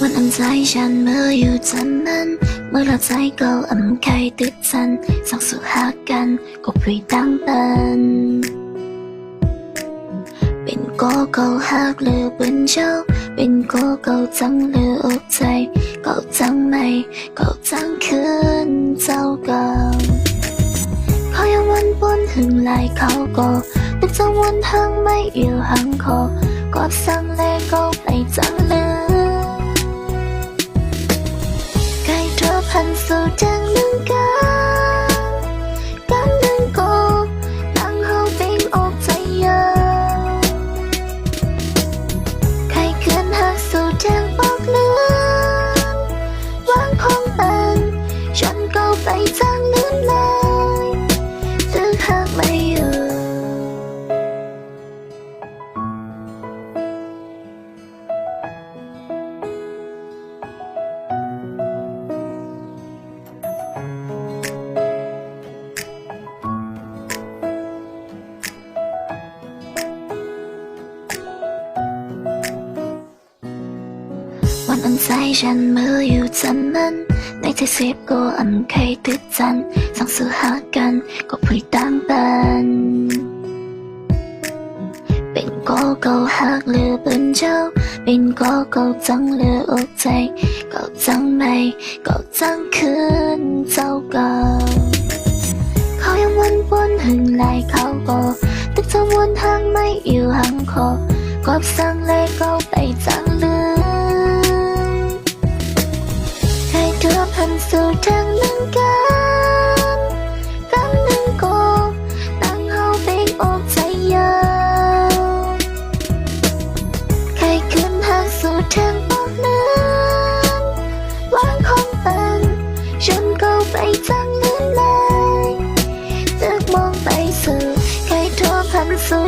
วันอันใจฉันเมื่ออยู่จำนั้นเมื่อเราใจก็อำใครติดสันสังสู่หากันก็พรีตั้งเป็นเป็นก็เก่าหักหรือเป็นเจ้าเป็นก็เก่าจังหรืออกใจเก่าจังไม่เก่าจังคืนเจ้าเก่าเขายังวันบนหึงลายเขาก็ตึกจังวันทางไม่อยู่ห่างคอกอดสั่งแลก็ไปจังเลยพันสู่จังนึงกันนึงก็ตั้งเฮาเป็นอกใจเยอะใครเกินหักสู่จังบอกเลือนวางคงเป็นฉันก็ไปจังลืมเลยถึงหักไม่อยู่วันอันใจฉันเมื่ออยู่จำนั้นในใจเสียบก็อำใครติดจันสั่งสื่อหากันก็พรีตั้งเป็นก็เก่าหักหรือเป็นเจ้าเป็นก็เก่าจังหรืออกใจเก่าจังไม่เก่าจังคืนเจ้าเก่าเขายังวนบนหึงลายเขาก็ตึกจะวนทางไม่อยู่ห่างคอกอบสั่งเลยก็ไปจังลืมพันสู่จังนึงกันนึงก็ตั้งเฮาเป็นอกใจเยอะใครขึ้นหักสู่จังบอกเลือนวางคงเป็นฉันก็ไปจังลืมเลยตึกมองไปสู่ใครทั่วพันสู่